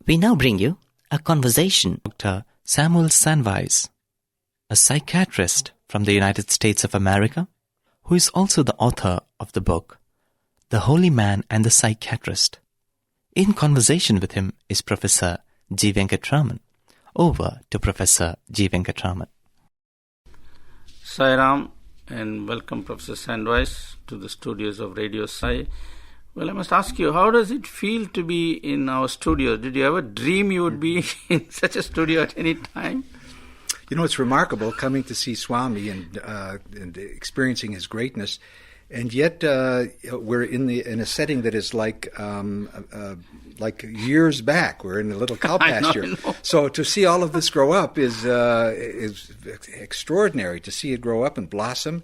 We now bring you a conversation with Dr. Samuel Sandweiss, a psychiatrist from the United States of America, who is also the author of the book, The Holy Man and the Psychiatrist. In conversation with him is Professor G. Venkataraman. Over to Professor G. Venkataraman. Sai Ram, and welcome Professor Sandweiss to the studios of Radio Sai. Well, I must ask you, how does it feel to be in our studio? Did you ever dream you would be in such a studio at any time? You know, it's remarkable coming to see Swami and experiencing his greatness, and yet we're in a setting that is like years back. We're in a little cow pasture. I know. So to see all of this grow up is extraordinary. To see it grow up and blossom,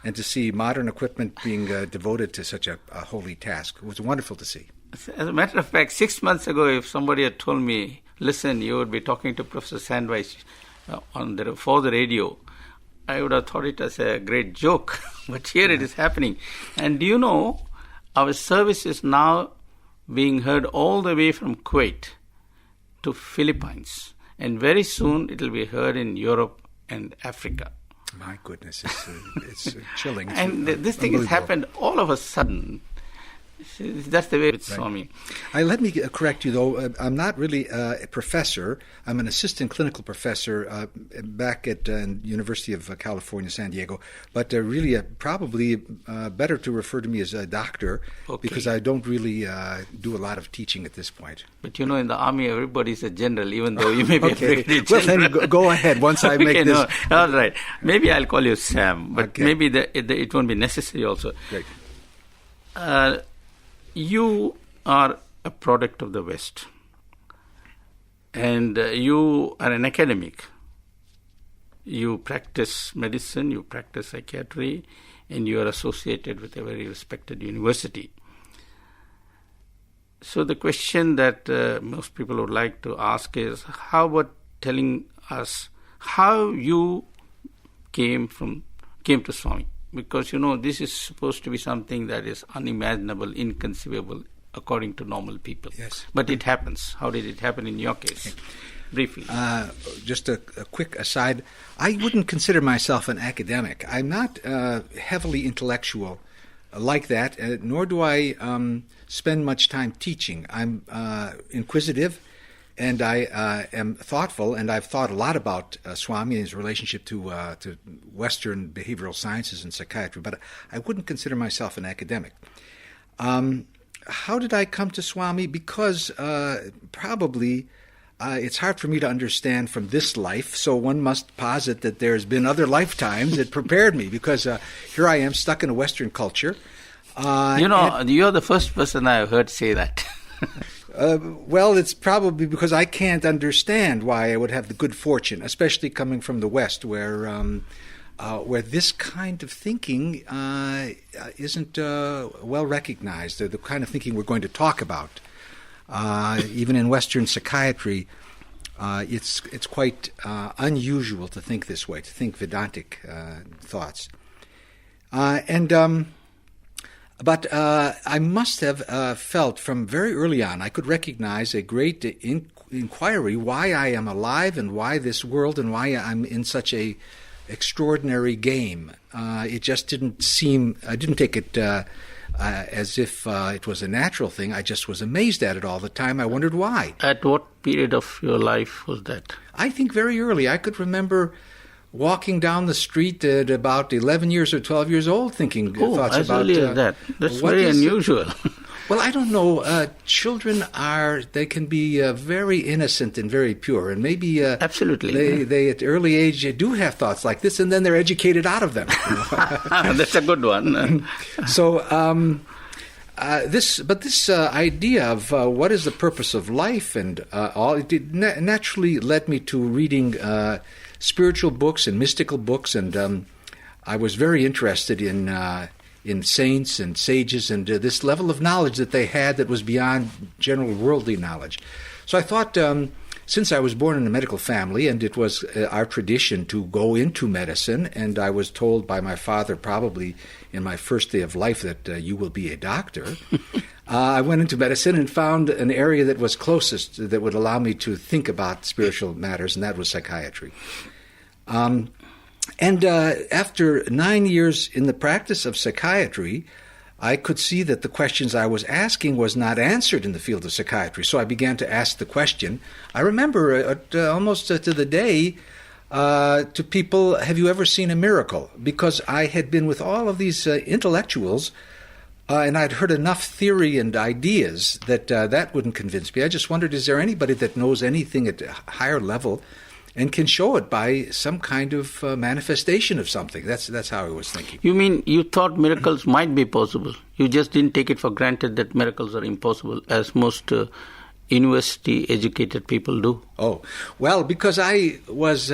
and to see modern equipment being devoted to such a holy task. It was wonderful to see. As a matter of fact, 6 months ago, if somebody had told me, listen, you would be talking to Professor Sandweiss for the radio, I would have thought it as a great joke. But here it is happening. And do you know, our service is now being heard all the way from Kuwait to Philippines. And very soon it will be heard in Europe and Africa. My goodness, it's chilling. And this thing has happened all of a sudden. That's the way it's Swami. Let me correct you, though. I'm not really a professor. I'm an assistant clinical professor back at University of California, San Diego. But really, probably better to refer to me as a doctor, because I don't really do a lot of teaching at this point. But you know, in the army, everybody's a general, even though you may be a brigadier Well, general. then go ahead once I make this. No, all right. Maybe I'll call you Sam, but maybe it won't be necessary also. Great. You are a product of the West, and you are an academic. You practice medicine, you practice psychiatry, and you are associated with a very respected university. So the question that most people would like to ask is, how about telling us how you came to Swami? Because, you know, this is supposed to be something that is unimaginable, inconceivable, according to normal people. Yes. But it happens. How did it happen in your case? Okay. Briefly. Just a quick aside. I wouldn't consider myself an academic. I'm not heavily intellectual like that, nor do I spend much time teaching. I'm inquisitive, and I am thoughtful, and I've thought a lot about Swami and his relationship to Western behavioral sciences and psychiatry, but I wouldn't consider myself an academic. How did I come to Swami? Because probably it's hard for me to understand from this life, so one must posit that there's been other lifetimes that prepared me, because here I am stuck in a Western culture. You're the first person I've heard say that. Well, it's probably because I can't understand why I would have the good fortune, especially coming from the West, where this kind of thinking isn't well recognized. The kind of thinking we're going to talk about, even in Western psychiatry, it's quite unusual to think this way, to think Vedantic thoughts, But I must have felt from very early on, I could recognize a great inquiry why I am alive and why this world and why I'm in such a extraordinary game. It just didn't seem, I didn't take it as if it was a natural thing. I just was amazed at it all the time. I wondered why. At what period of your life was that? I think very early. I could remember walking down the street at about 11 years or 12 years old, thinking thoughts as about... early as that. That's very unusual. Well, I don't know. Children they can be very innocent and very pure, and maybe absolutely they at early age do have thoughts like this, and then they're educated out of them. That's a good one. So, this idea of what is the purpose of life and all, it naturally led me to reading spiritual books and mystical books, and I was very interested in saints and sages and this level of knowledge that they had that was beyond general worldly knowledge. So I thought since I was born in a medical family, and it was our tradition to go into medicine, and I was told by my father probably in my first day of life that you will be a doctor, I went into medicine and found an area that was closest that would allow me to think about spiritual matters, and that was psychiatry. And after 9 years in the practice of psychiatry, I could see that the questions I was asking was not answered in the field of psychiatry. So I began to ask the question. I remember almost to the day to people, have you ever seen a miracle? Because I had been with all of these intellectuals and I'd heard enough theory and ideas that that wouldn't convince me. I just wondered, is there anybody that knows anything at a higher level and can show it by some kind of manifestation of something? That's how I was thinking. You mean you thought miracles might be possible? You just didn't take it for granted that miracles are impossible, as most university-educated people do? Oh, well, because I was,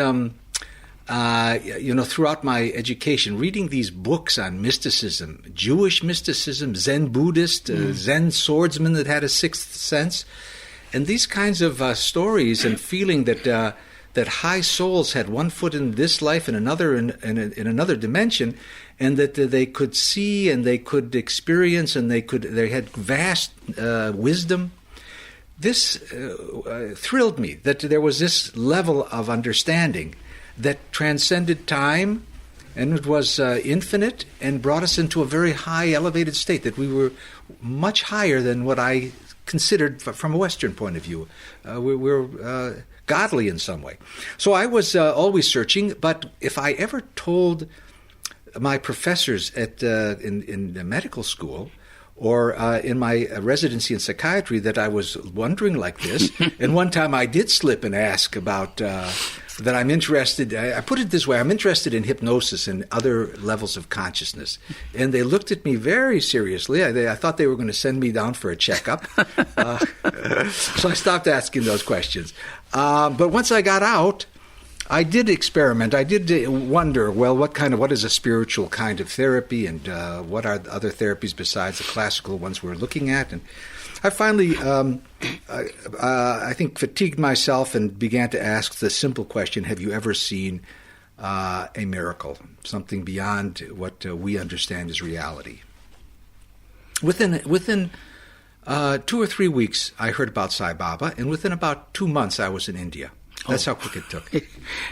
throughout my education, reading these books on mysticism, Jewish mysticism, Zen Buddhist, Zen swordsman that had a sixth sense, and these kinds of stories, and feeling that high souls had one foot in this life and another in another dimension, and that they could see and they could experience and they had vast wisdom. This thrilled me, that there was this level of understanding that transcended time, and it was infinite, and brought us into a very high, elevated state, that we were much higher than what I considered from a Western point of view. We're godly in some way. So I was always searching, but if I ever told my professors in the medical school or in my residency in psychiatry that I was wondering like this, and one time I did slip and ask about that I'm interested, I put it this way, I'm interested in hypnosis and other levels of consciousness. And they looked at me very seriously. I thought they were going to send me down for a checkup. So I stopped asking those questions. But once I got out, I did experiment. I did wonder, well, what is a spiritual kind of therapy, and what are other therapies besides the classical ones we're looking at? And I finally, I think, fatigued myself and began to ask the simple question, have you ever seen a miracle, something beyond what we understand as reality? Within 2 or 3 weeks, I heard about Sai Baba, and within about 2 months, I was in India. That's how quick it took. It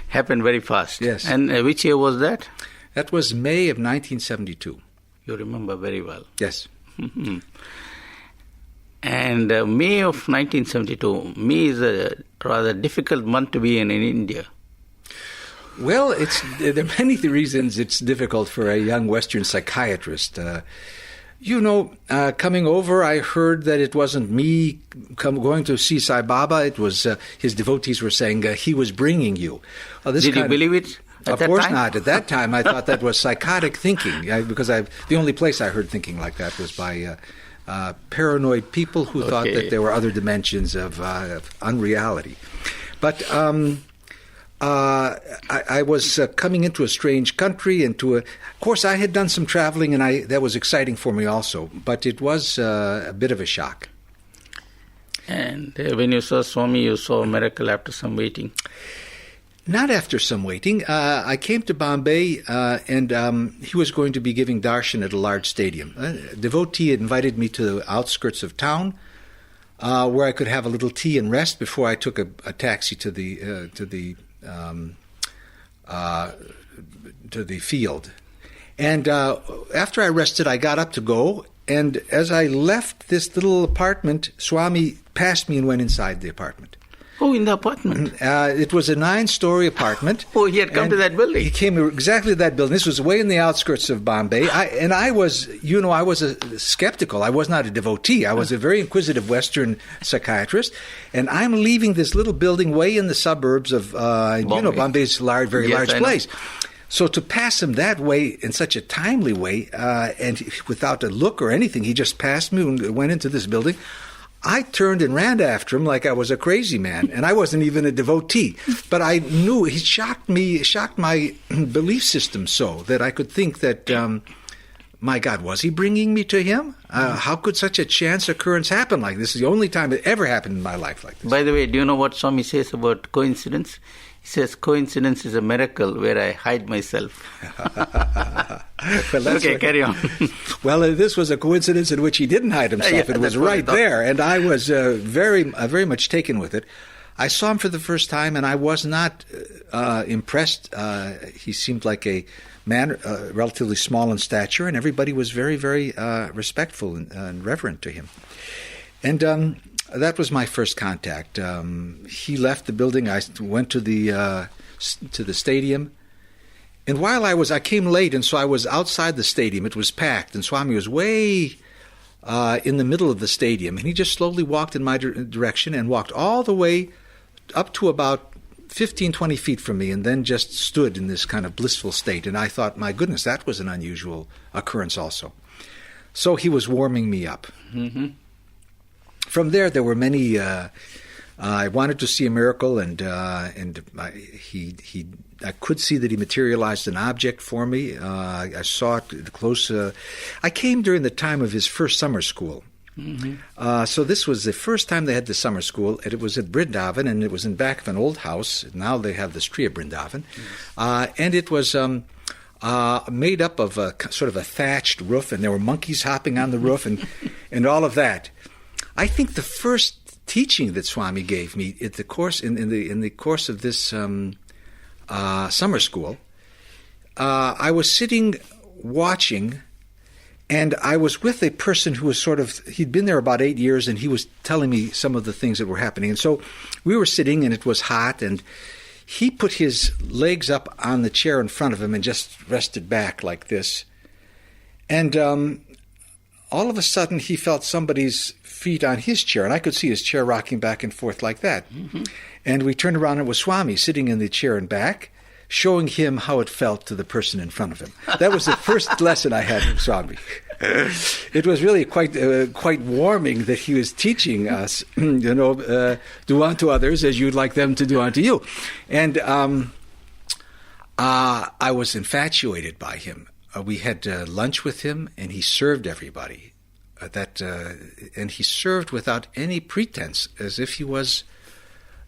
happened very fast. Yes. And which year was that? That was May of 1972. You remember very well. Yes. And May of 1972, May is a rather difficult month to be in India. Well, there are many reasons it's difficult for a young Western psychiatrist. Coming over, I heard that it wasn't me going to see Sai Baba. It was his devotees were saying he was bringing you. Did you believe it? Of course not. At that time, I thought that was psychotic thinking, because the only place I heard thinking like that was by paranoid people who thought that there were other dimensions of unreality. But I was coming into a strange country, of course, I had done some traveling, and that was exciting for me also, but it was a bit of a shock. And when you saw Swami, you saw a miracle after some waiting? Not after some waiting. I came to Bombay, and he was going to be giving darshan at a large stadium. A devotee had invited me to the outskirts of town, where I could have a little tea and rest before I took a taxi to the field. And after I rested, I got up to go, and as I left this little apartment, Swami passed me and went inside the apartment. Oh, in the apartment? It was a 9-story apartment. Oh, he had come to that building. He came exactly to that building. This was way in the outskirts of Bombay. I was skeptical. I was not a devotee. I was a very inquisitive Western psychiatrist. And I'm leaving this little building way in the suburbs of, Bombay. Bombay's a very large place. So to pass him that way in such a timely way, and without a look or anything, he just passed me and went into this building. I turned and ran after him like I was a crazy man, and I wasn't even a devotee. But I knew he shocked my belief system so that I could think that my God, was he bringing me to him? How could such a chance occurrence happen like this? This is the only time it ever happened in my life like this. By the way, do you know what Swami says about coincidence? He says, coincidence is a miracle where I hide myself. Well, okay, carry on. Well, this was a coincidence in which he didn't hide himself. It was right there, and I was very much taken with it. I saw him for the first time, and I was not impressed. He seemed like a man relatively small in stature, and everybody was very, very respectful and reverent to him. And that was my first contact. He left the building. I went to the stadium. And while I came late, and so I was outside the stadium. It was packed, and Swami was way in the middle of the stadium. And he just slowly walked in my direction and walked all the way up to about 15, 20 feet from me, and then just stood in this kind of blissful state. And I thought, my goodness, that was an unusual occurrence also. So he was warming me up. Mm-hmm. From there were many. I wanted to see a miracle, and I could see that he materialized an object for me. I saw it close. I came during the time of his first summer school. Mm-hmm. So this was the first time they had the summer school, and it was at Brindavan, and it was in back of an old house. Now they have the Striya Brindavan, and it was made up of a sort of a thatched roof, and there were monkeys hopping on the roof, and all of that. I think the first teaching that Swami gave me in the course of this summer school, I was sitting watching. And I was with a person who was he'd been there about 8 years, and he was telling me some of the things that were happening. And so we were sitting, and it was hot, and he put his legs up on the chair in front of him and just rested back like this. And all of a sudden, he felt somebody's feet on his chair, and I could see his chair rocking back and forth like that. Mm-hmm. And we turned around, and it was Swami sitting in the chair and back, showing him how it felt to the person in front of him. That was the first lesson I had from Swami. It was really quite warming that he was teaching us, do unto others as you'd like them to do unto you. And I was infatuated by him. We had lunch with him, and he served everybody. And he served without any pretense, as if he was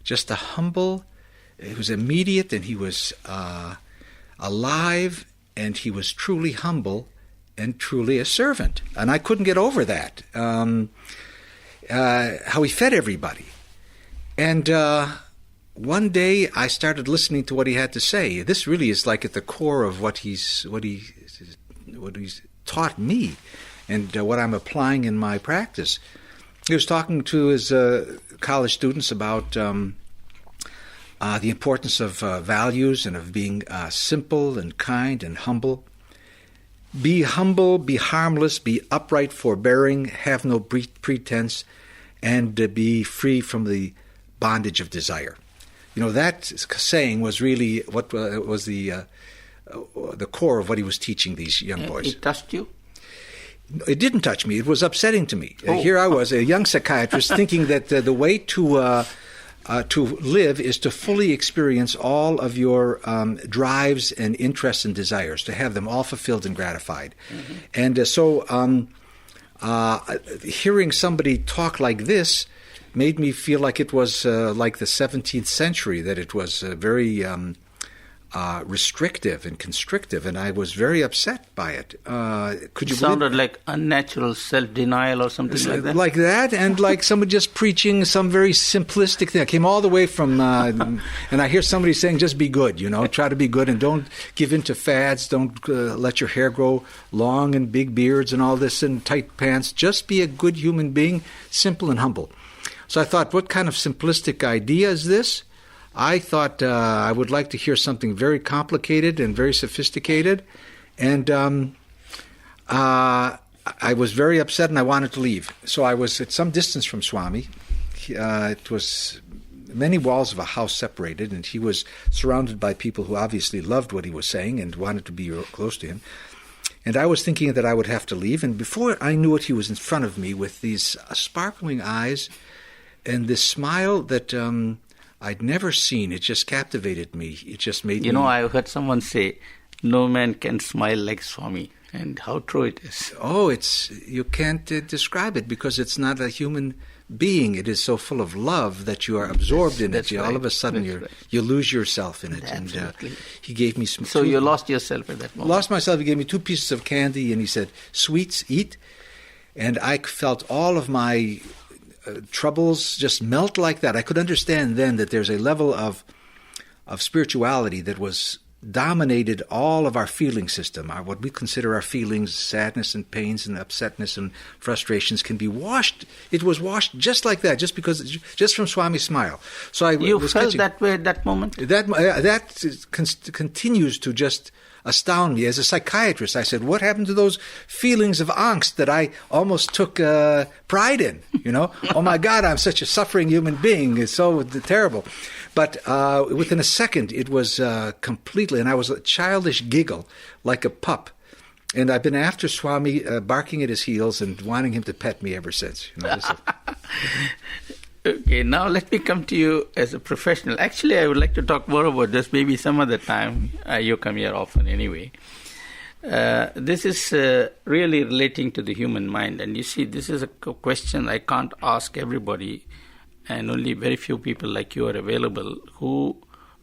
just a humble. It was immediate, and he was alive, and he was truly humble and truly a servant. And I couldn't get over that, how he fed everybody. And one day I started listening to what he had to say. This really is like at the core of what he's taught me and what I'm applying in my practice. He was talking to his college students about the importance of values and of being simple and kind and humble. Be humble, be harmless, be upright, forbearing, have no pretense, and be free from the bondage of desire. That saying was really what was the core of what he was teaching these young boys. It touched you? It didn't touch me. It was upsetting to me. Here I was, a young psychiatrist, thinking that the way to live is to fully experience all of your drives and interests and desires, to have them all fulfilled and gratified. Mm-hmm. And so hearing somebody talk like this made me feel like it was like the 17th century, that it was very restrictive and constrictive, and I was very upset by it. Could you sounded like unnatural self-denial or something like that? Like that, and like someone just preaching some very simplistic thing. I came all the way from, and I hear somebody saying, just be good, try to be good, and don't give in to fads, don't let your hair grow long and big beards and all this and tight pants. Just be a good human being, simple and humble. So I thought, what kind of simplistic idea is this? I thought I would like to hear something very complicated and very sophisticated, and I was very upset and I wanted to leave. So I was at some distance from Swami. It was many walls of a house separated, and he was surrounded by people who obviously loved what he was saying and wanted to be close to him. And I was thinking that I would have to leave, and before I knew it, he was in front of me with these sparkling eyes and this smile that I'd never seen. It just captivated me. It just made me... I heard someone say, no man can smile like Swami. And how true it is. Oh, you can't describe it because it's not a human being. It is so full of love that you are absorbed in it. Right. All of a sudden, you lose yourself in it. Absolutely. And he gave me some. So you lost yourself at that moment. Lost myself. He gave me 2 pieces of candy, and he said, "Sweets, eat." And I felt all of my troubles just melt like that. I could understand then that there's a level of spirituality that was dominated all of our feeling system. What we consider our feelings, sadness and pains and upsetness and frustrations, can be washed. It was washed just like that, just from Swami's smile. So you felt that way at that moment? That continues to just astound me. As a psychiatrist, I said, what happened to those feelings of angst that I almost took pride in? Oh my God, I'm such a suffering human being. It's so terrible. But within a second, it was completely, and I was a childish giggle like a pup. And I've been after Swami, barking at his heels and wanting him to pet me ever since. Okay, now let me come to you as a professional. Actually, I would like to talk more about this maybe some other time. You come here often anyway. This is really relating to the human mind. And you see, this is a question I can't ask everybody, and only very few people like you are available who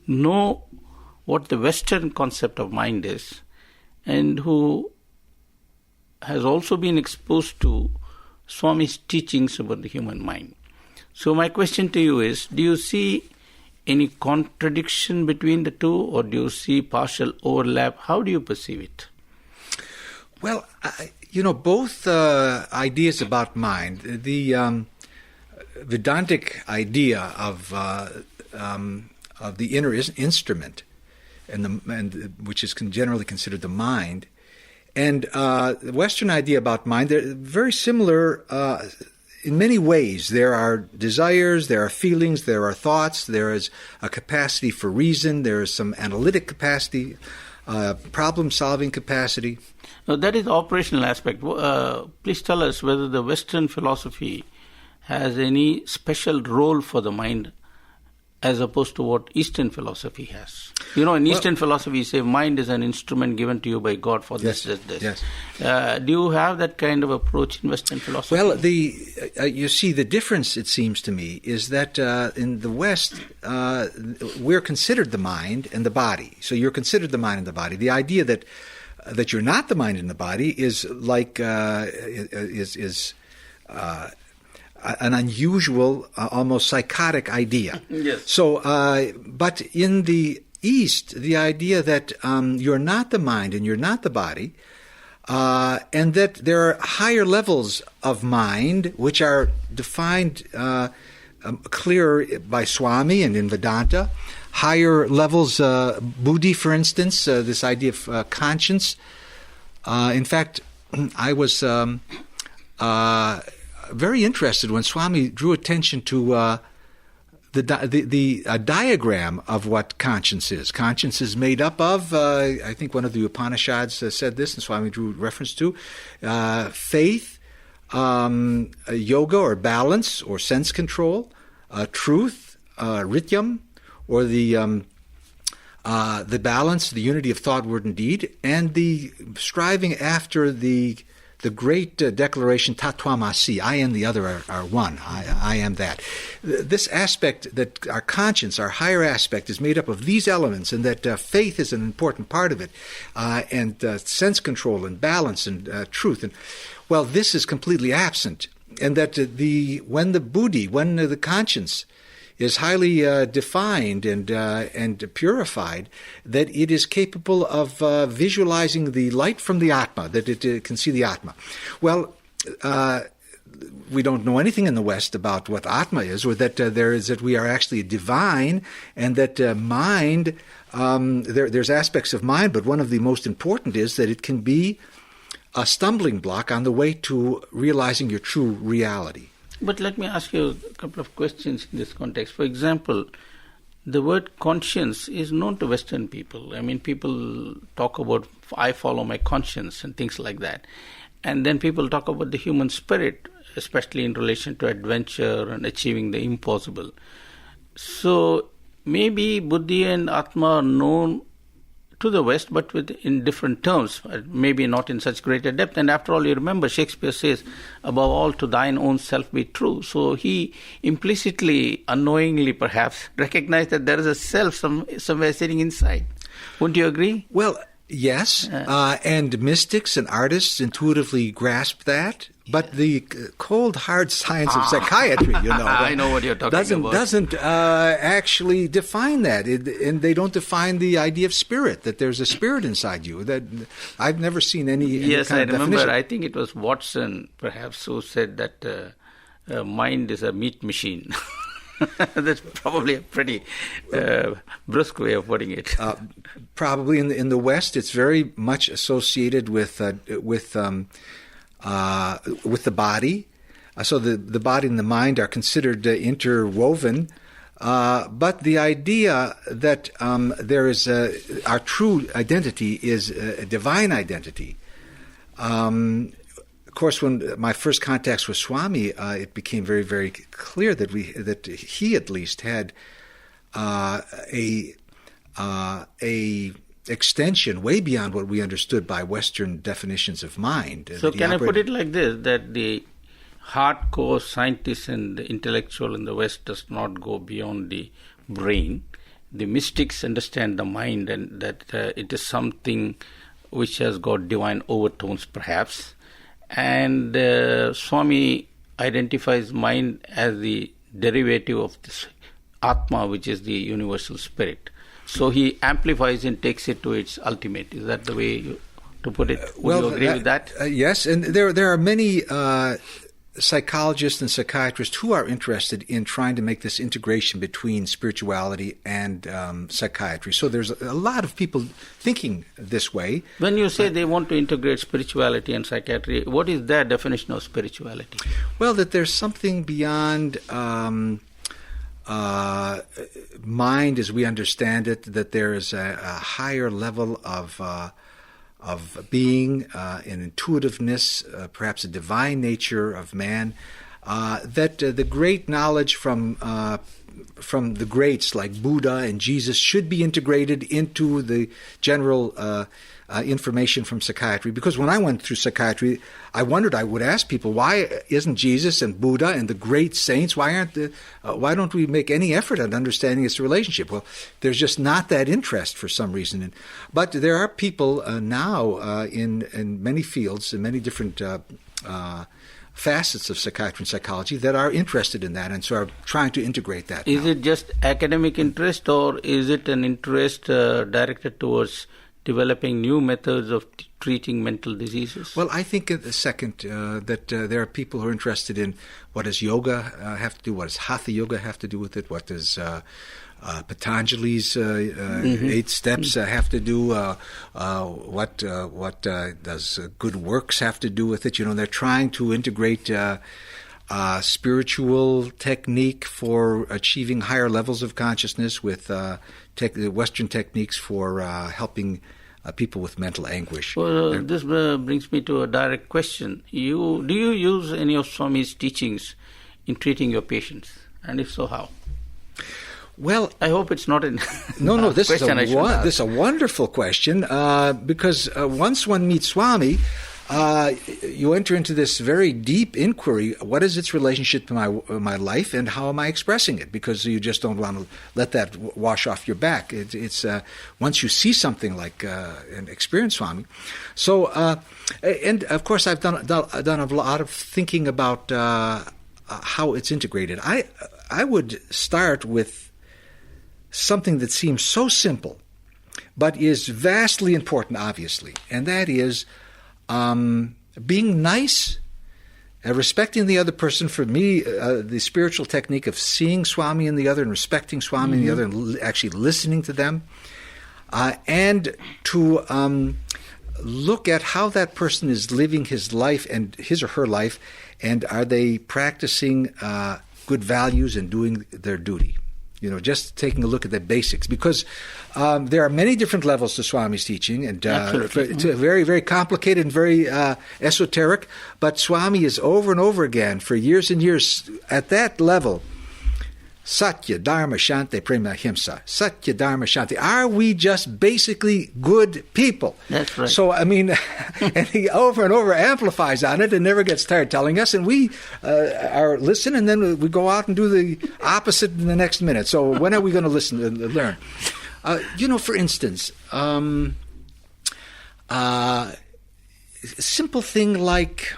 know what the Western concept of mind is and who has also been exposed to Swami's teachings about the human mind. So my question to you is, do you see any contradiction between the two, or do you see partial overlap? How do you perceive it? Well, both ideas about mind, the Vedantic idea of the inner instrument, and which is generally considered the mind, and the Western idea about mind, they're very similar in many ways. There are desires, there are feelings, there are thoughts, there is a capacity for reason, there is some analytic capacity, problem-solving capacity. Now, that is the operational aspect. Please tell us whether the Western philosophy has any special role for the mind as opposed to what Eastern philosophy has. In Eastern philosophy, you say mind is an instrument given to you by God for this. Yes. Do you have that kind of approach in Western philosophy? Well, you see, the difference, it seems to me, is that in the West, we're considered the mind and the body. So you're considered the mind and the body. The idea that you're not the mind and the body is like an unusual, almost psychotic idea. Yes. So, but in the East, the idea that you're not the mind and you're not the body, and that there are higher levels of mind which are defined clearer by Swami and in Vedanta, higher levels, buddhi, for instance, this idea of conscience. In fact, I was very interested when Swami drew attention to the diagram of what conscience is. Conscience is made up of, I think one of the Upanishads said this, and Swami drew reference to, faith, yoga or balance or sense control, truth, rityam, or the balance, the unity of thought, word, and deed, and the striving after the great declaration, Tatvamasi, I and the other are one, I am that. This aspect, that our conscience, our higher aspect, is made up of these elements, and that faith is an important part of it, and sense control and balance and truth. And well, this is completely absent, and that when the conscience is highly defined and purified, that it is capable of visualizing the light from the Atma, that it can see the Atma. Well, we don't know anything in the West about what Atma is, or that that we are actually divine, and that mind, there's aspects of mind, but one of the most important is that it can be a stumbling block on the way to realizing your true reality. But let me ask you a couple of questions in this context. For example, the word conscience is known to Western people. I mean, people talk about, I follow my conscience and things like that. And then people talk about the human spirit, especially in relation to adventure and achieving the impossible. So maybe Buddhi and Atma are known to the West, but in different terms, maybe not in such greater depth. And after all, you remember Shakespeare says, above all, to thine own self be true. So he implicitly, unknowingly perhaps, recognized that there is a self somewhere sitting inside. Wouldn't you agree? Well, yes, and mystics and artists intuitively grasp that. But the cold, hard science of psychiatry, I know what you're talking about. Doesn't actually define that, and they don't define the idea of spirit. That there's a spirit inside you. That I've never seen any. Yes, kind I of remember. definition. I think it was Watson, perhaps, who said that mind is a meat machine. That's probably a pretty brusque way of putting it. Probably in the West, it's very much associated with the body. So the body and the mind are considered interwoven. But the idea that there is our true identity is a divine identity. Of course, when my first contacts with Swami, it became very, very clear that he at least had a extension way beyond what we understood by Western definitions of mind. So can I put it like this, that the hardcore scientist and the intellectual in the West does not go beyond the brain. The mystics understand the mind, and that it is something which has got divine overtones perhaps. And Swami identifies mind as the derivative of this Atma, which is the universal spirit. So he amplifies and takes it to its ultimate. Is that the way to put it? Would you agree with that? Yes, and there are many psychologists and psychiatrists who are interested in trying to make this integration between spirituality and psychiatry. So there's a lot of people thinking this way. When you say they want to integrate spirituality and psychiatry, what is their definition of spirituality? Well, that there's something beyond mind as we understand it, that there is a higher level of being, an intuitiveness, perhaps a divine nature of man, that the great knowledge from the greats like Buddha and Jesus should be integrated into the general information from psychiatry. Because when I went through psychiatry, I would ask people, why isn't Jesus and Buddha and the great saints, why don't we make any effort at understanding its relationship? Well, there's just not that interest for some reason. But there are people now in many fields, in many different facets of psychiatry and psychology that are interested in that and so are trying to integrate that. Is it just academic interest, or is it an interest directed towards developing new methods of treating mental diseases? Well, I think the second, that there are people who are interested in what does yoga have to do, what does hatha yoga have to do with it, what does Patanjali's 8 steps have to do, what does good works have to do with it. They're trying to integrate spiritual technique for achieving higher levels of consciousness with Western techniques for helping people with mental anguish. Well, this brings me to a direct question. Do you use any of Swami's teachings in treating your patients? And if so, how? Well, I hope it's not an No, this is this a wonderful question because once one meets Swami, you enter into this very deep inquiry. What is its relationship to my life, and how am I expressing it? Because you just don't want to let that wash off your back. It's once you see something like and experience Swami. So, and of course, I've done a lot of thinking about how it's integrated. I would start with something that seems so simple, but is vastly important, obviously, and that is being nice, respecting the other person. For me, the spiritual technique of seeing Swami in the other and respecting Swami in the other and actually listening to them, and to look at how that person is living his life and his or her life, and are they practicing good values and doing their duty. Just taking a look at the basics, because there are many different levels to Swami's teaching, and it's very, very complicated and very esoteric. But Swami is over and over again for years and years at that level Satya, Dharma, Shanti, Prema, Himsa. Satya, Dharma, Shanti. Are we just basically good people? That's right. So, I mean, and he over and over amplifies on it and never gets tired telling us, and we are listen, and then we go out and do the opposite in the next minute. So when are we going to listen and learn? For instance, simple thing like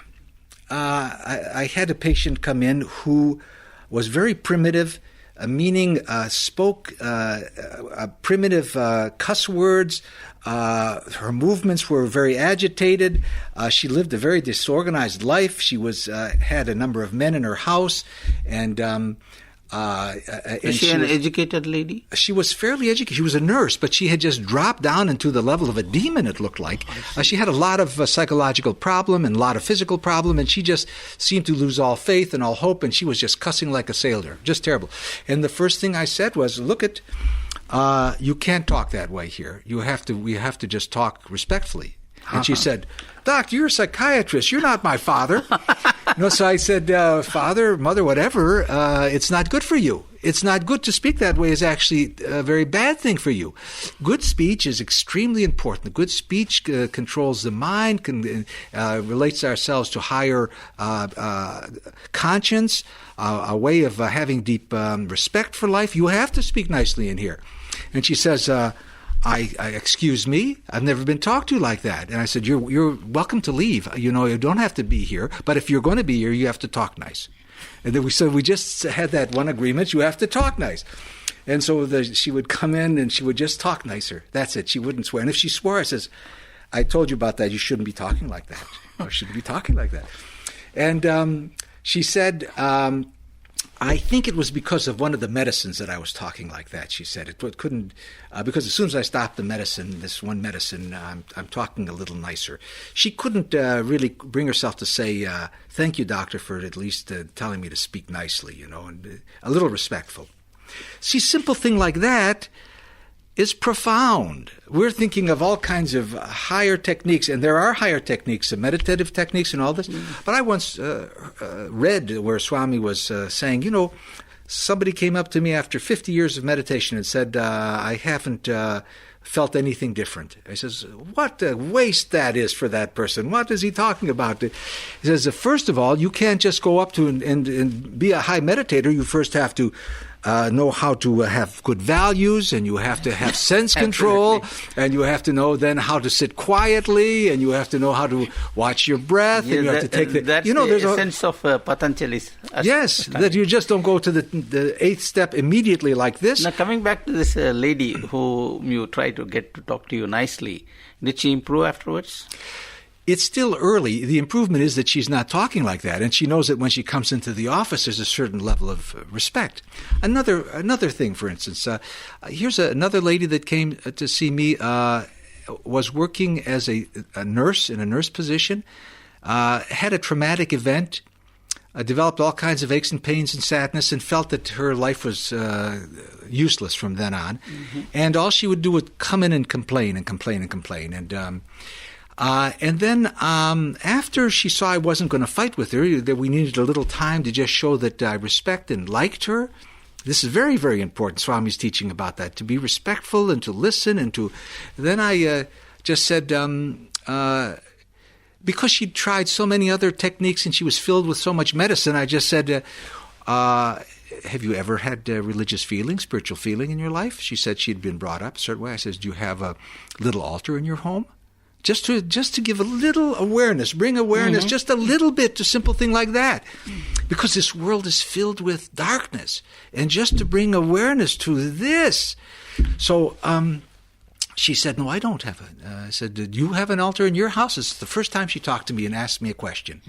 I had a patient come in who was very primitive, meaning spoke primitive cuss words. Her movements were very agitated. She lived a very disorganized life. She had a number of men in her house, and is she an educated lady? She was fairly educated. She was a nurse, but she had just dropped down into the level of a demon, it looked like. She had a lot of psychological problem and a lot of physical problem, and she just seemed to lose all faith and all hope, and she was just cussing like a sailor. Just terrible. And the first thing I said was, look it, you can't talk that way here. We have to just talk respectfully. And she said, Doc, you're a psychiatrist. You're not my father. So I said, Father, Mother, whatever, it's not good for you. It's not good to speak that way. Is actually a very bad thing for you. Good speech is extremely important. Good speech controls the mind, relates ourselves to higher conscience, a way of having deep respect for life. You have to speak nicely in here. And she says, I excuse me, I've never been talked to like that. And I said, you're welcome to leave. You don't have to be here, but if you're going to be here, you have to talk nice. And then we just had that one agreement, you have to talk nice. And so she would come in and she would just talk nicer. That's it. She wouldn't swear. And if she swore, I says, I told you about that. You shouldn't be talking like that. Or shouldn't be talking like that. And she said, I think it was because of one of the medicines that I was talking like that, she said. It couldn't, because as soon as I stopped the medicine, this one medicine, I'm talking a little nicer. She couldn't really bring herself to say, thank you, doctor, for at least telling me to speak nicely, and a little respectful. See, simple thing like that is profound. We're thinking of all kinds of higher techniques, and there are higher techniques, meditative techniques and all this. But I once read where Swami was saying, somebody came up to me after 50 years of meditation and said, I haven't felt anything different. I says, what a waste that is for that person. What is he talking about? He says, first of all, you can't just go up to and be a high meditator. You first have to know how to have good values, and you have to have sense control, and you have to know then how to sit quietly, and you have to know how to watch your breath, and you have to take that's the essence of Patanjali's. Yes, that you just don't go to the eighth step immediately like this. Now, coming back to this lady whom you try to get to talk to you nicely, did she improve afterwards? It's still early. The improvement is that she's not talking like that, and she knows that when she comes into the office, there's a certain level of respect. Another thing, for instance, here's another lady that came to see me, was working as a nurse in a nurse position, had a traumatic event, developed all kinds of aches and pains and sadness, and felt that her life was useless from then on. Mm-hmm. And all she would do was come in and complain and complain and complain. And then after she saw I wasn't going to fight with her, that we needed a little time to just show that I respect and liked her. This is very, very important. Swami's teaching about that, to be respectful and to listen and to... Then I just said, because she'd tried so many other techniques and she was filled with so much medicine, I just said, have you ever had religious feeling, spiritual feeling in your life? She said she'd been brought up a certain way. I said, do you have a little altar in your home? Just to give a little awareness, bring awareness, just a little bit to simple thing like that. Because this world is filled with darkness. And just to bring awareness to this. So she said, no, I don't have it. I said, did you have an altar in your house? It's the first time she talked to me and asked me a question.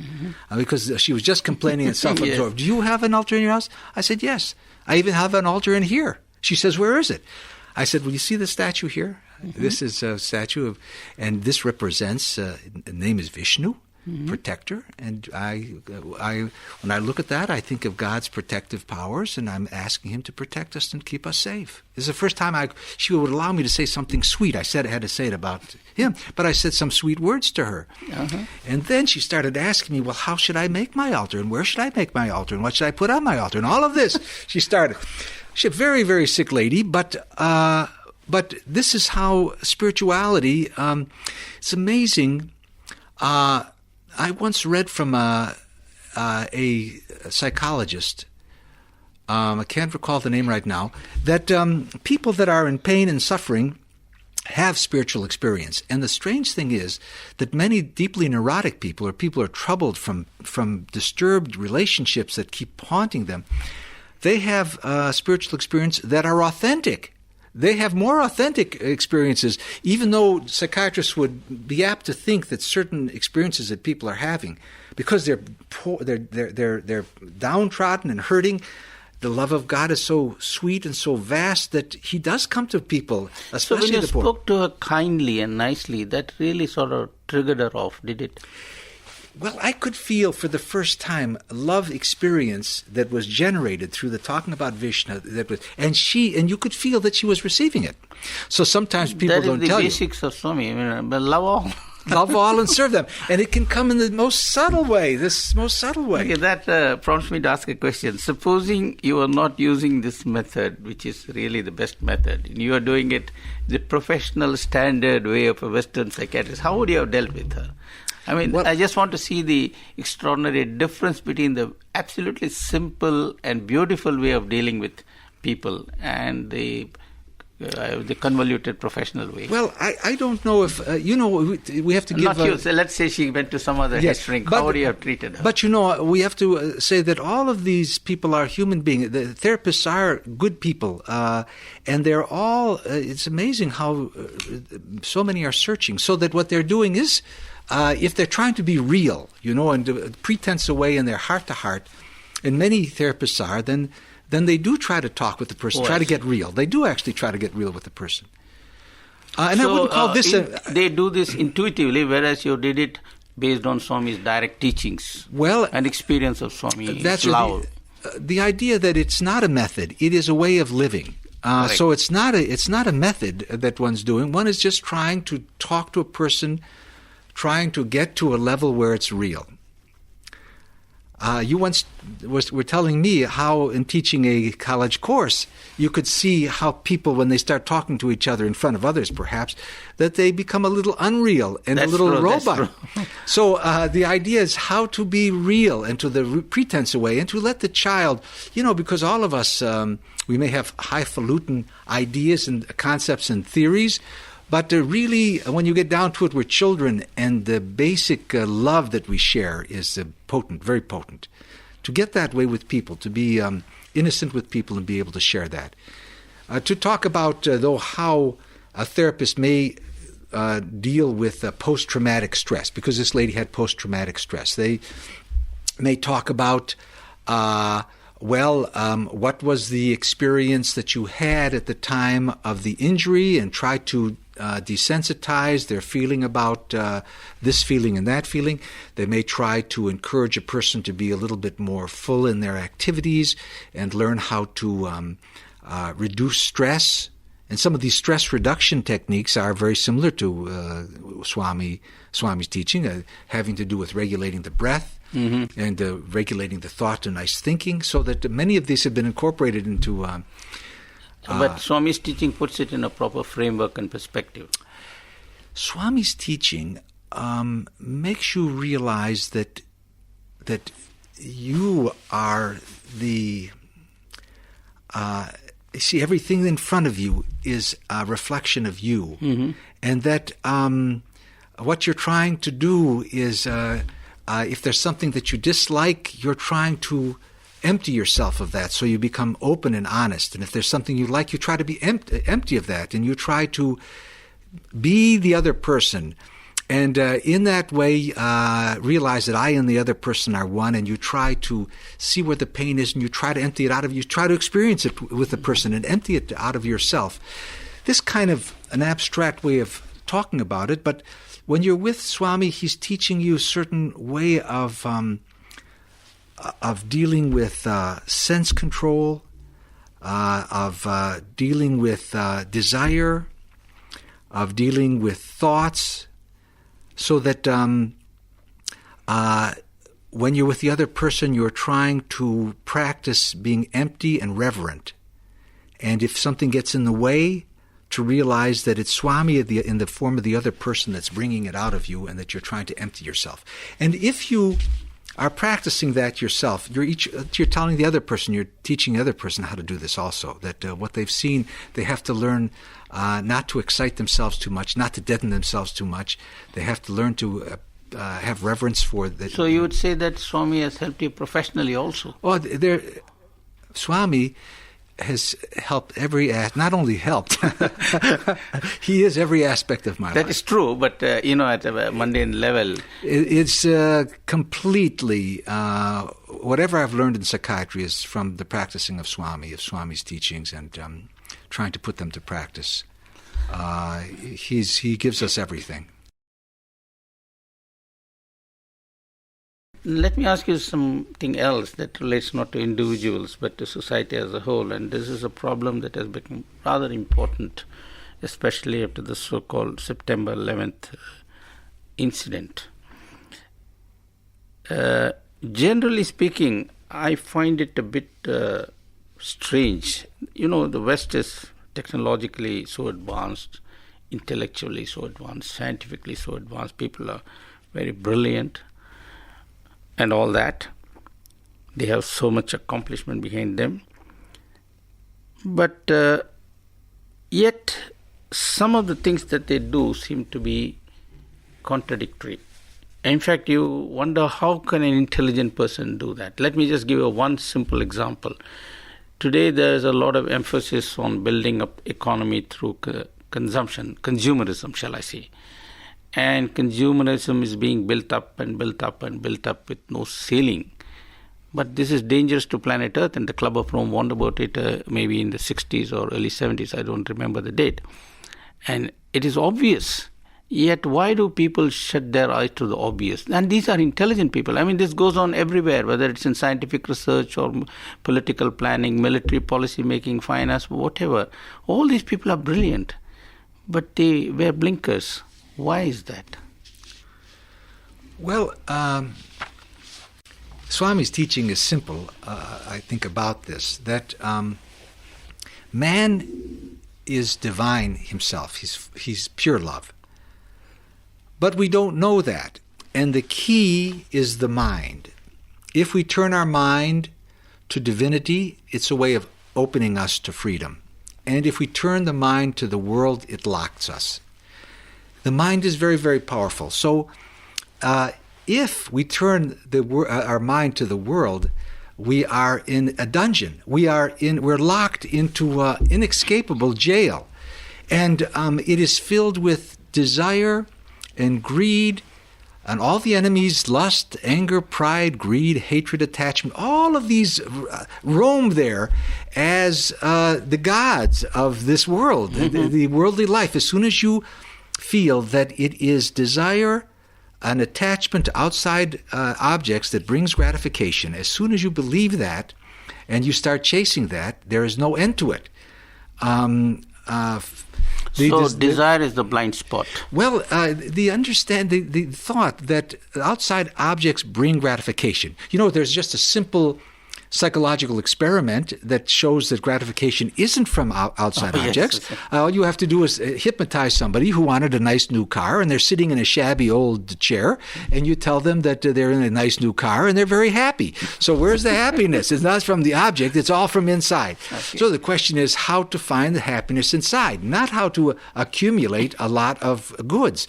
Because she was just complaining and self-absorbed. Do you have an altar in your house? I said, yes. I even have an altar in here. She says, where is it? I said, well, you see the statue here? This is a statue of, and this represents, the name is Vishnu. protector. And when I look at that, I think of God's protective powers, and I'm asking Him to protect us and keep us safe. This is the first time she would allow me to say something sweet. I had to say it about Him, but I said some sweet words to her. Uh-huh. And then she started asking me, well, how should I make my altar? And where should I make my altar? And what should I put on my altar? And all of this, she started. She's a very, very sick lady, but this is how spirituality, it's amazing. I once read from a psychologist, I can't recall the name right now, that people that are in pain and suffering have spiritual experience. And the strange thing is that many deeply neurotic people, or people who are troubled from disturbed relationships that keep haunting them, they have spiritual experience that are authentic. They have more authentic experiences, even though psychiatrists would be apt to think that certain experiences that people are having, because they're poor, they're downtrodden and hurting, the love of God is so sweet and so vast that He does come to people, especially the poor. So when you spoke to her kindly and nicely, that really sort of triggered her off, did it? Well, I could feel for the first time love experience that was generated through the talking about Vishnu. And you could feel that she was receiving it. So sometimes people don't tell you. That is the basics of Swami. But love all. Love all and serve them. And it can come in the most subtle way, Okay, that prompts me to ask a question. Supposing you are not using this method, which is really the best method, and you are doing it the professional standard way of a Western psychiatrist, how would you have dealt with her? I mean, I just want to see the extraordinary difference between the absolutely simple and beautiful way of dealing with people and the convoluted professional way. Well, I don't know if, we have to give... Not you. So let's say she went to some other head shrink. How would you have treated her? But, we have to say that all of these people are human beings. The therapists are good people. And they're all... it's amazing how so many are searching. So that what they're doing is... if they're trying to be real, and pretense away in their heart-to-heart, and many therapists are, then they do try to talk with the person, try to get real. They do actually try to get real with the person. And I wouldn't call this they do this intuitively, whereas you did it based on Swami's direct teachings and experience of Swami. That's the idea that it's not a method; it is a way of living. So it's not a method that one's doing. One is just trying to talk to a person, trying to get to a level where it's real. You once were telling me how in teaching a college course, you could see how people, when they start talking to each other in front of others perhaps, that they become a little unreal and a little robot. So the idea is how to be real and to the pretense away, and to let the child, because all of us, we may have highfalutin ideas and concepts and theories, but really, when you get down to it, we're children, and the basic love that we share is potent, very potent. To get that way with people, to be innocent with people and be able to share that. To talk about, though, how a therapist may deal with post-traumatic stress, because this lady had post-traumatic stress. They may talk about, what was the experience that you had at the time of the injury, and try to desensitize their feeling about this feeling and that feeling. They may try to encourage a person to be a little bit more full in their activities and learn how to reduce stress. And some of these stress reduction techniques are very similar to Swami's teaching, having to do with regulating the breath and regulating the thought and nice thinking, so that many of these have been incorporated into... but Swami's teaching puts it in a proper framework and perspective. Swami's teaching makes you realize that you are the... see, everything in front of you is a reflection of you. And that what you're trying to do is, if there's something that you dislike, you're trying to empty yourself of that, so you become open and honest. And if there's something you like, you try to be empty of that, and you try to be the other person. And in that way, realize that I and the other person are one, and you try to see where the pain is, and you try to empty it out of you. Try to experience it with the person and empty it out of yourself. This kind of an abstract way of talking about it, but when you're with Swami, he's teaching you a certain way of dealing with sense control, of dealing with desire, of dealing with thoughts, so that when you're with the other person, you're trying to practice being empty and reverent. And if something gets in the way, to realize that it's Swami in the form of the other person that's bringing it out of you, and that you're trying to empty yourself. And if you are practicing that yourself, you're telling the other person, you're teaching the other person how to do this also, that what they've seen, they have to learn not to excite themselves too much, not to deaden themselves too much. They have to learn to have reverence for that. So you would say that Swami has helped you professionally also? Oh, Swami has helped not only helped, he is every aspect of my life. That is true, but at a mundane level. It's completely, whatever I've learned in psychiatry is from the practicing of Swami's teachings, and trying to put them to practice. He gives us everything. Let me ask you something else that relates not to individuals but to society as a whole, and this is a problem that has become rather important, especially after the so-called September 11th incident. Generally speaking, I find it a bit strange. The West is technologically so advanced, intellectually so advanced, scientifically so advanced. People are very brilliant and all that. They have so much accomplishment behind them. But yet, some of the things that they do seem to be contradictory. In fact, you wonder, how can an intelligent person do that? Let me just give you one simple example. Today, there is a lot of emphasis on building up economy through consumerism, shall I say. And consumerism is being built up and built up and built up with no ceiling. But this is dangerous to planet Earth, and the Club of Rome warned about it maybe in the 60s or early 70s, I don't remember the date. And it is obvious. Yet why do people shut their eyes to the obvious? And these are intelligent people. I mean, this goes on everywhere, whether it's in scientific research or political planning, military policy making, finance, whatever. All these people are brilliant, but they wear blinkers. Why is that? Well, Swami's teaching is simple, I think, about this, that man is divine himself. He's pure love. But we don't know that. And the key is the mind. If we turn our mind to divinity, it's a way of opening us to freedom. And if we turn the mind to the world, it locks us. The mind is very, very powerful. So if we turn our mind to the world, we are in a dungeon. We're locked into an inescapable jail. And it is filled with desire and greed and all the enemies: lust, anger, pride, greed, hatred, attachment. All of these roam there as the gods of this world, the worldly life. As soon as you feel that it is desire, an attachment to outside objects that brings gratification, as soon as you believe that and you start chasing that, there is no end to it. Desire is the blind spot. Well, the thought that outside objects bring gratification. There's just a simple psychological experiment that shows that gratification isn't from outside objects. Yes. All you have to do is hypnotize somebody who wanted a nice new car, and they're sitting in a shabby old chair, and you tell them that they're in a nice new car, and they're very happy. So where's the happiness? It's not from the object, it's all from inside. Okay. So the question is how to find the happiness inside, not how to accumulate a lot of goods.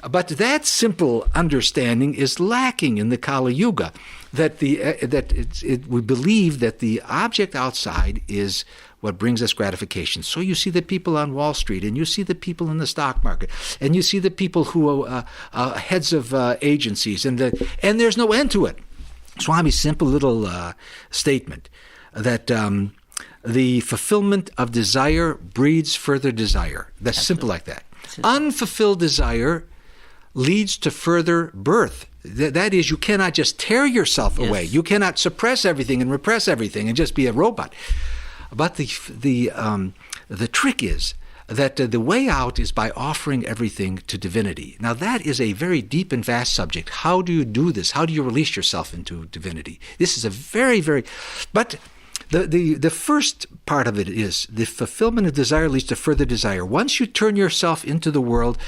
But that simple understanding is lacking in the Kali Yuga. We believe that the object outside is what brings us gratification. So you see the people on Wall Street, and you see the people in the stock market, and you see the people who are heads of agencies, and there's no end to it. Swami's simple little statement that the fulfillment of desire breeds further desire. That's simple like that. Unfulfilled desire leads to further birth. That is, you cannot just tear yourself away. You cannot suppress everything and repress everything and just be a robot. But the trick is that the way out is by offering everything to divinity. Now, that is a very deep and vast subject. How do you do this? How do you release yourself into divinity? This is a very, very... But the first part of it is the fulfillment of desire leads to further desire. Once you turn yourself into the world,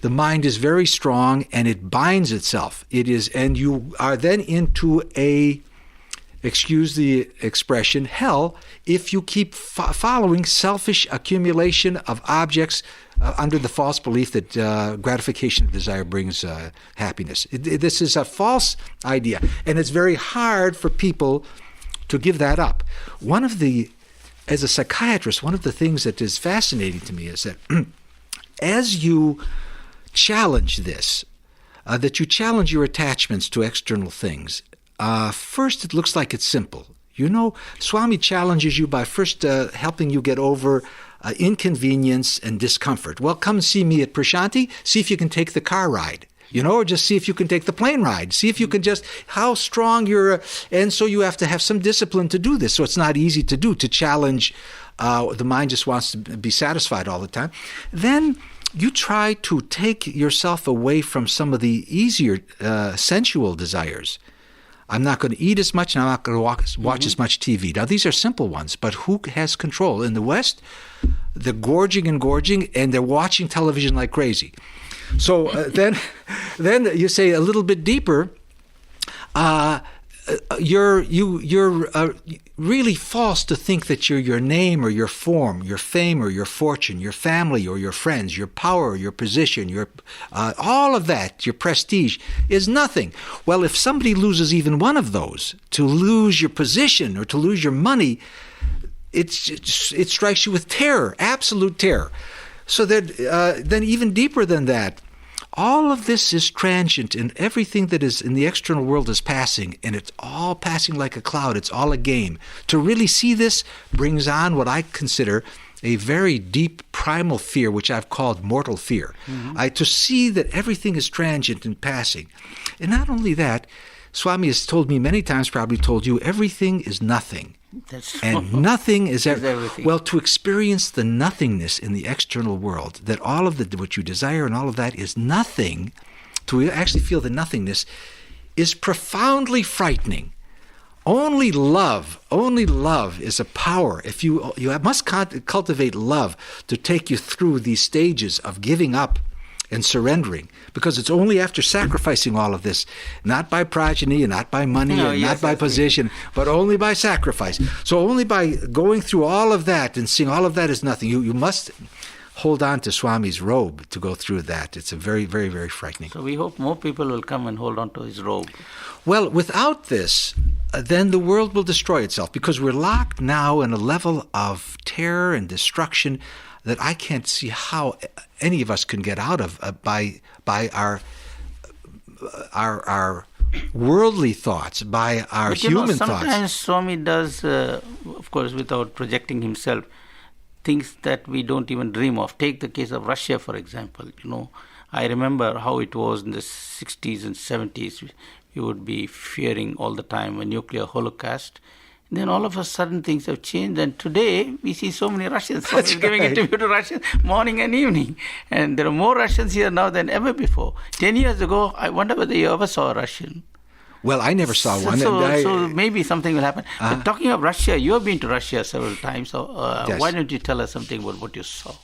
the mind is very strong and it binds itself. And you are then into a, excuse the expression, hell, if you keep following selfish accumulation of objects under the false belief that gratification of desire brings happiness. This is a false idea, and it's very hard for people to give that up. As a psychiatrist, one of the things that is fascinating to me is that as you challenge this, that you challenge your attachments to external things, first it looks like it's simple. You know, Swami challenges you by first helping you get over inconvenience and discomfort. Well, come see me at Prashanti, see if you can take the car ride. Or just see if you can take the plane ride. See if you can how strong you're, and so you have to have some discipline to do this. So it's not easy to do, to challenge. The mind just wants to be satisfied all the time. Then you try to take yourself away from some of the easier sensual desires. I'm not going to eat as much, and I'm not going to watch as much TV. Now, these are simple ones, but who has control? In the West, they're gorging, and they're watching television like crazy. So then you say a little bit deeper, you're really false to think that your name or your form, your fame or your fortune, your family or your friends, your power or your position, your all of that, your prestige is nothing. Well, if somebody loses even one of those, to lose your position or to lose your money, it strikes you with terror, absolute terror. So that then even deeper than that, all of this is transient, and everything that is in the external world is passing, and it's all passing like a cloud. It's all a game. To really see this brings on what I consider a very deep primal fear, which I've called mortal fear. To see that everything is transient and passing. And not only that, Swami has told me many times, probably told you, everything is nothing. And nothing is everything. Well, to experience the nothingness in the external world, that all of what you desire and all of that is nothing, to actually feel the nothingness, is profoundly frightening. Only love is a power. If you must cultivate love to take you through these stages of giving up and surrendering, because it's only after sacrificing all of this, not by progeny and not by money and not by position, but only by sacrifice. So only by going through all of that and seeing all of that is nothing. You must hold on to Swami's robe to go through that. It's a very, very, very frightening. So we hope more people will come and hold on to his robe. Well, without this, then the world will destroy itself, because we're locked now in a level of terror and destruction that I can't see how any of us can get out of by our worldly thoughts, by our human thoughts. Sometimes Swami does, of course, without projecting himself, things that we don't even dream of. Take the case of Russia, for example. I remember how it was in the 60s and 70s. You would be fearing all the time a nuclear holocaust. Then all of a sudden things have changed, and today we see so many Russians. So he's giving interview to Russians morning and evening, and there are more Russians here now than ever before. 10 years ago, I wonder whether you ever saw a Russian. Well, I never saw one. So maybe something will happen. But talking of Russia, you have been to Russia several times, so yes. Why don't you tell us something about what you saw?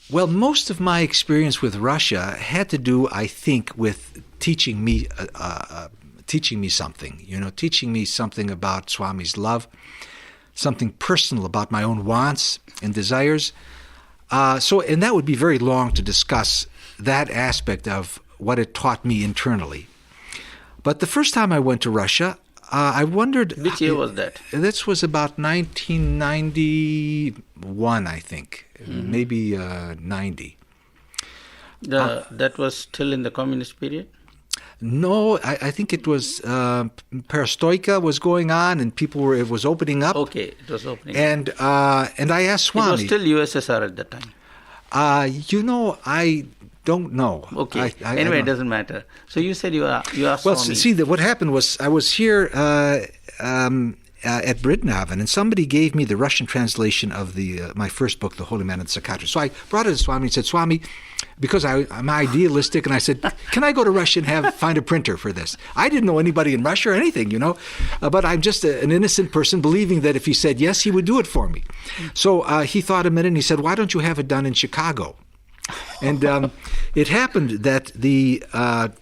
Well, most of my experience with Russia had to do, I think, with teaching me something, teaching me something about Swami's love, something personal about my own wants and desires. And that would be very long to discuss that aspect of what it taught me internally. But the first time I went to Russia, I wondered... Which year was that? This was about 1991, I think, maybe 90. That was still in the communist period? No, I think it was perestroika was going on, and it was opening up. Okay, it was opening and I asked Swami. It was still USSR at that time. I don't know. Okay. I anyway, it don't. doesn't matter. So you said you are Well, Swami. see, what happened was I was here at Bridnavan, and somebody gave me the Russian translation of my first book, The Holy Man and the Psychiatrist. So I brought it to Swami and said, Swami, because I'm idealistic, and I said, can I go to Russia and find a printer for this? I didn't know anybody in Russia or anything, but I'm just an innocent person believing that if he said yes, he would do it for me. So he thought a minute, and he said, why don't you have it done in Chicago? And it happened that the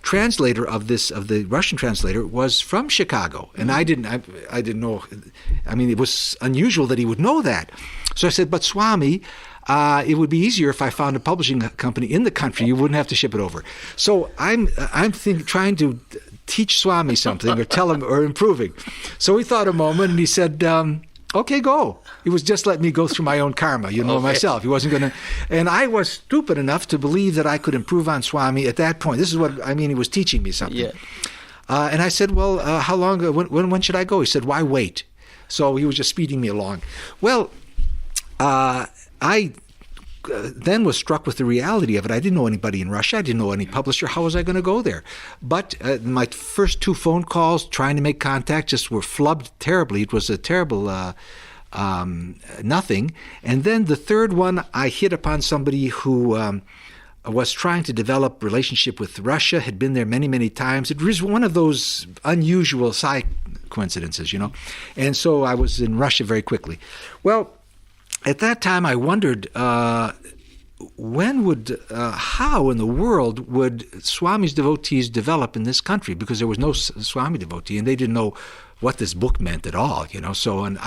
translator of the Russian translator was from Chicago, and I didn't know. I mean, it was unusual that he would know that. So I said, "But Swami, it would be easier if I found a publishing company in the country. You wouldn't have to ship it over." So I'm trying to teach Swami something or tell him or improving. So he thought a moment, and he said, okay, go. He was just letting me go through my own karma, myself. He wasn't going to. And I was stupid enough to believe that I could improve on Swami at that point. This is what I mean. He was teaching me something. Yeah. And I said, well, how long? When should I go? He said, why wait? So he was just speeding me along. Well, I then was struck with the reality of it. I didn't know anybody in Russia. I didn't know any publisher. How was I going to go there? But my first 2 phone calls trying to make contact just were flubbed terribly. It was a terrible nothing. And then the third one, I hit upon somebody who was trying to develop relationship with Russia, had been there many, many times. It was one of those unusual coincidences, And so I was in Russia very quickly. Well, at that time, I wondered how in the world would Swami's devotees develop in this country, because there was no Swami devotee, and they didn't know what this book meant at all, So, and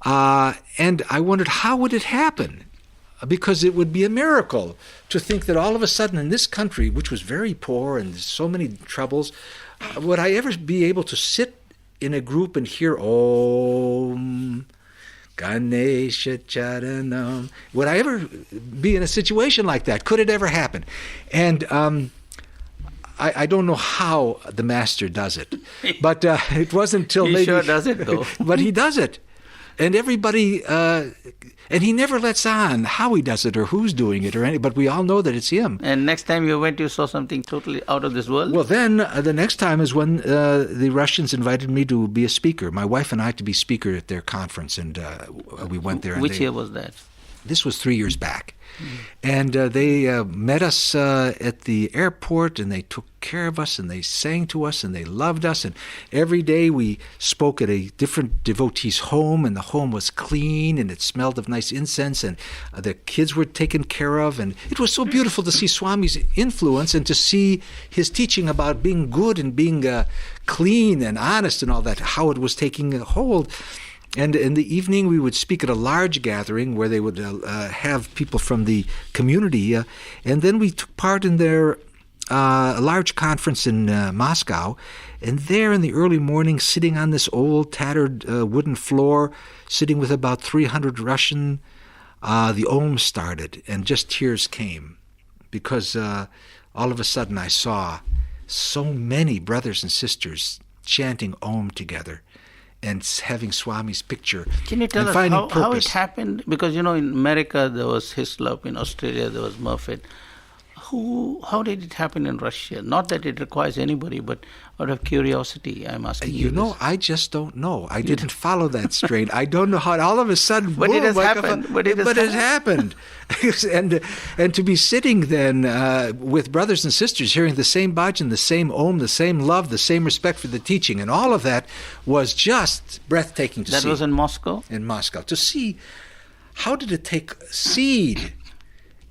I wondered how would it happen, because it would be a miracle to think that all of a sudden in this country, which was very poor and so many troubles, would I ever be able to sit in a group and hear Om Ganesha Charanam? Would I ever be in a situation like that? Could it ever happen? And I don't know how the master does it, but it wasn't until he maybe... He sure does it, though. But he does it. And everybody... and he never lets on how he does it or who's doing it or any, but we all know that it's him. And next time you went, you saw something totally out of this world? Well, then the next time is when the Russians invited me to be a speaker, my wife and I to be speaker at their conference, and we went there. Which year was that? This was 3 years back. And they met us at the airport, and they took care of us, and they sang to us, and they loved us. And every day we spoke at a different devotee's home, and the home was clean, and it smelled of nice incense, and the kids were taken care of. And it was so beautiful to see Swami's influence and to see his teaching about being good and being clean and honest and all that, how it was taking hold. And in the evening, we would speak at a large gathering where they would have people from the community. And then we took part in their large conference in Moscow. And there in the early morning, sitting on this old, tattered wooden floor, sitting with about 300 Russian, the Om started. And just tears came. Because all of a sudden I saw so many brothers and sisters chanting Om together and having Swami's picture. Can you tell us how it happened? Because, in America there was Hislop, in Australia there was Murphy. How did it happen in Russia? Not that it requires anybody, but out of curiosity, I'm asking you. I just don't know. I didn't follow that strain. I don't know how all of a sudden. But boom, it has happened. But it happened. and to be sitting then with brothers and sisters, hearing the same bhajan, the same Om, the same love, the same respect for the teaching, and all of that was just breathtaking to see. That was in Moscow? In Moscow. To see how did it take seed.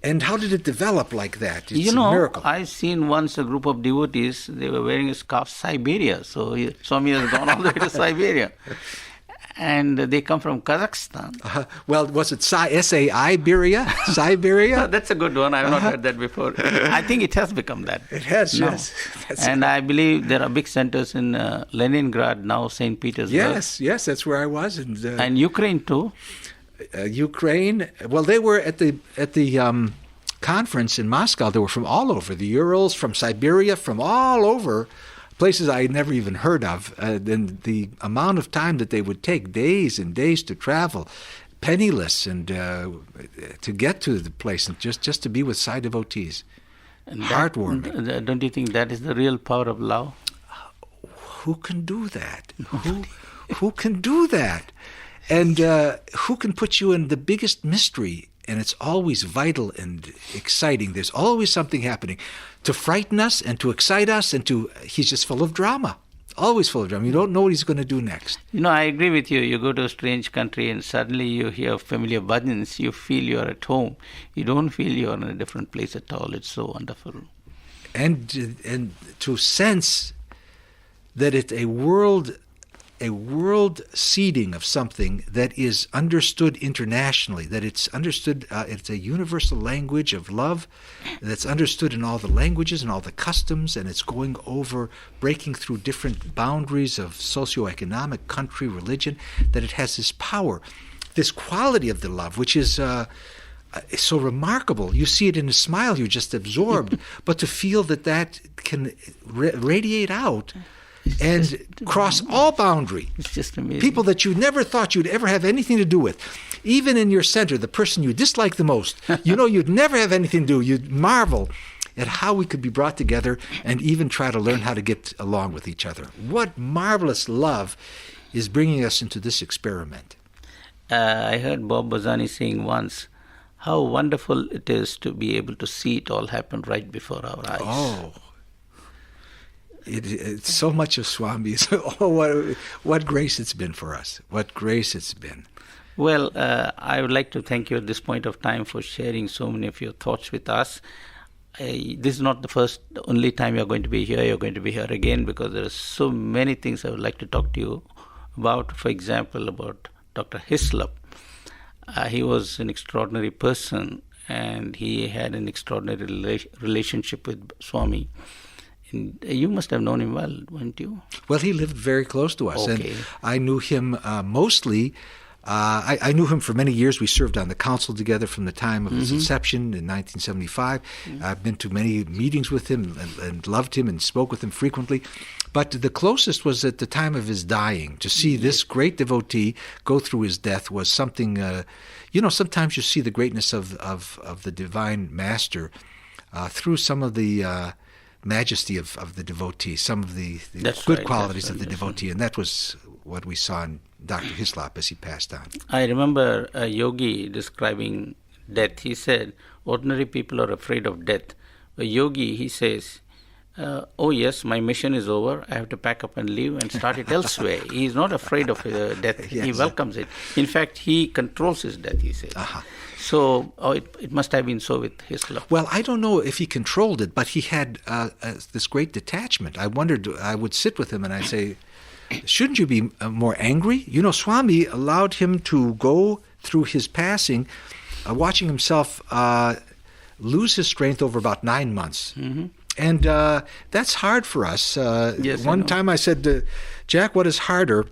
And how did it develop like that? It's a miracle. I seen once a group of devotees, they were wearing a scarf, Siberia. So Swami has gone all the way to Siberia. And they come from Kazakhstan. Well, was it Siberia? Siberia? That's a good one. I have not heard that before. I think it has become that. It has, now. Yes. And I believe there are big centers in Leningrad, now St. Petersburg. Yes, that's where I was. And Ukraine too. Ukraine. Well, they were at the conference in Moscow. They were from all over, the Urals, from Siberia, from all over, places I had never even heard of. And the amount of time that they would take, days and days to travel, penniless, and to get to the place, and just to be with Sai devotees. And heartwarming. Don't you think that is the real power of love? Who can do that? Who can do that? And who can put you in the biggest mystery? And it's always vital and exciting. There's always something happening to frighten us and to excite us, and he's just full of drama. Always full of drama. You don't know what he's going to do next. I agree with you. You go to a strange country and suddenly you hear familiar bhajans. You feel you're at home. You don't feel you're in a different place at all. It's so wonderful. And to sense that it's a world seeding of something that is understood internationally, that it's understood, it's a universal language of love that's understood in all the languages and all the customs, and it's going over, breaking through different boundaries of socioeconomic, country, religion, that it has this power, this quality of the love, which is so remarkable. You see it in a smile, you're just absorbed, but to feel that can radiate out and cross all boundary. It's just amazing. People that you never thought you'd ever have anything to do with. Even in your center, the person you dislike the most, you'd never have anything to do. You'd marvel at how we could be brought together and even try to learn how to get along with each other. What marvelous love is bringing us into this experiment. I heard Bob Bazzani saying once, how wonderful it is to be able to see it all happen right before our eyes. Oh, it's so much of Swami's. Oh, what grace it's been for us. What grace it's been. Well, I would like to thank you at this point of time for sharing so many of your thoughts with us. This is not the only time you're going to be here. You're going to be here again because there are so many things I would like to talk to you about. For example, about Dr. Hislop. He was an extraordinary person and he had an extraordinary relationship with Swami. You must have known him well, weren't you? Well, he lived very close to us, okay. And I knew him mostly. I knew him for many years. We served on the council together from the time of his inception in 1975. I've been to many meetings with him and loved him and spoke with him frequently. But the closest was at the time of his dying. To see this great devotee go through his death was something, sometimes you see the greatness of the Divine Master through some of the majesty of the devotee, some of the good qualities of the devotee, and that was what we saw in Dr. Hislop as he passed on. I remember a yogi describing death. He said, ordinary people are afraid of death. A yogi, he says, oh yes, my mission is over. I have to pack up and leave and start it elsewhere. He is not afraid of death. Yes. He welcomes it. In fact, he controls his death, he says. So it must have been so with Hislop. Well, I don't know if he controlled it, but he had this great detachment. I wondered, I would sit with him and I'd say, shouldn't you be more angry? Swami allowed him to go through his passing, watching himself lose his strength over about 9 months. Mm-hmm. And that's hard for us. Yes, one time I said, Jack, what is harder?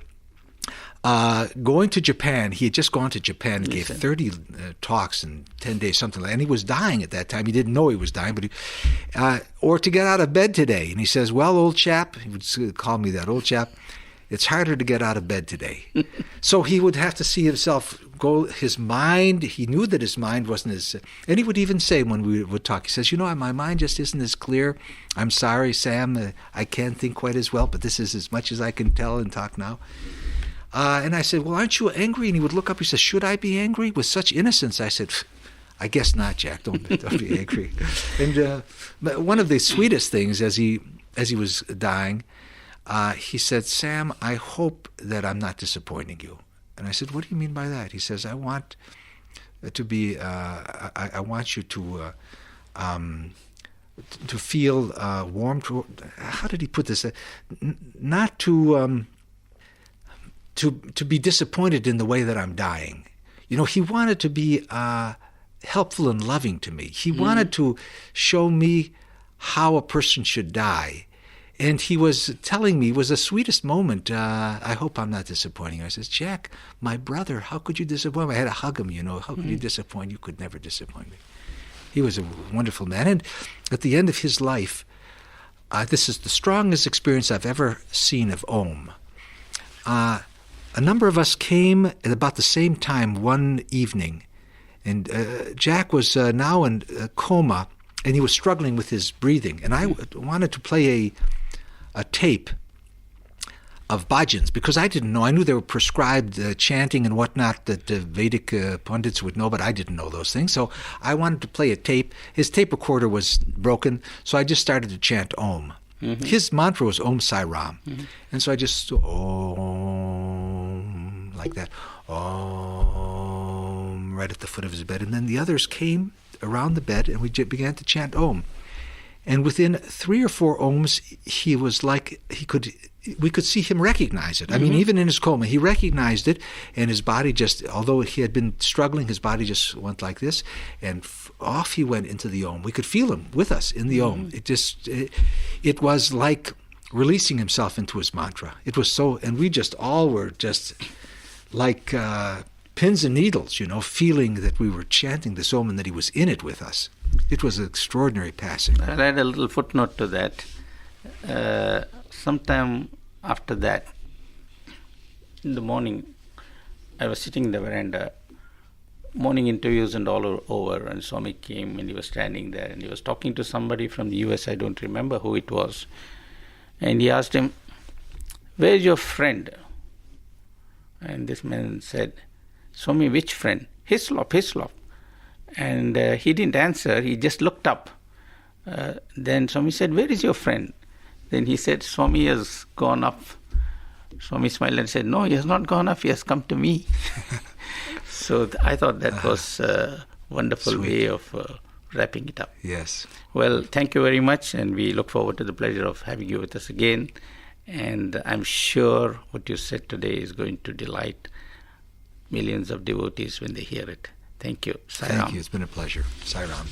Going to Japan. He had just gone to Japan and gave 30 talks in 10 days, something like that. And he was dying at that time. He didn't know he was dying, but or to get out of bed today. And he says, well, old chap, he would call me that, old chap, it's harder to get out of bed today. So he would have to see himself go, his mind, he knew that his mind wasn't as, and he would even say when we would talk, he says, my mind just isn't as clear. I'm sorry, Sam, I can't think quite as well, but this is as much as I can tell and talk now. And I said, well, aren't you angry? And he would look up, he says, should I be angry? With such innocence. I said, I guess not, Jack, don't be angry. And one of the sweetest things as he was dying, he said, Sam, I hope that I'm not disappointing you. And I said, what do you mean by that? He says, I want to be, I want you to feel warm to, how did he put this? Not to be disappointed in the way that I'm dying. He wanted to be helpful and loving to me. He wanted to show me how a person should die. And he was telling me, it was the sweetest moment, I hope I'm not disappointing you. I says, Jack, my brother, how could you disappoint me? I had to hug him, how could you disappoint? You could never disappoint me. He was a wonderful man. And at the end of his life, this is the strongest experience I've ever seen of Om. A number of us came at about the same time one evening, and Jack was now in a coma and he was struggling with his breathing. And I wanted to play a tape of bhajans, because I didn't know. I knew there were prescribed chanting and whatnot that the Vedic pundits would know, but I didn't know those things. So I wanted to play a tape. His tape recorder was broken, so I just started to chant Om. Mm-hmm. His mantra was Om Sai Ram. Mm-hmm. And so I just Om, like that, Om, right at the foot of his bed. And then the others came around the bed, and we began to chant Om. And within 3 or 4 Oms, he was like, we could see him recognize it. I mean, even in his coma, he recognized it, and his body just, although he had been struggling, his body just went like this, and off he went into the Om. We could feel him with us in the Om. It was like releasing himself into his mantra. It was so, and we just all were just like pins and needles, feeling that we were chanting this Om and that he was in it with us. It was an extraordinary passing. I'll add a little footnote to that. Sometime after that, in the morning, I was sitting in the veranda, morning interviews and all over, and Swami came and he was standing there and he was talking to somebody from the US, I don't remember who it was, and he asked him, "Where's your friend?" And this man said, "Swami, which friend?" Hislop. And he didn't answer, he just looked up. Then Swami said, "Where is your friend?" Then he said, "Swami has gone up." Swami smiled and said, "No, he has not gone up, he has come to me." So I thought that was a wonderful way of wrapping it up. Yes. Well, thank you very much, and we look forward to the pleasure of having you with us again. And I'm sure what you said today is going to delight millions of devotees when they hear it. Thank you. Sai Ram. Thank you. It's been a pleasure. Sai Ram.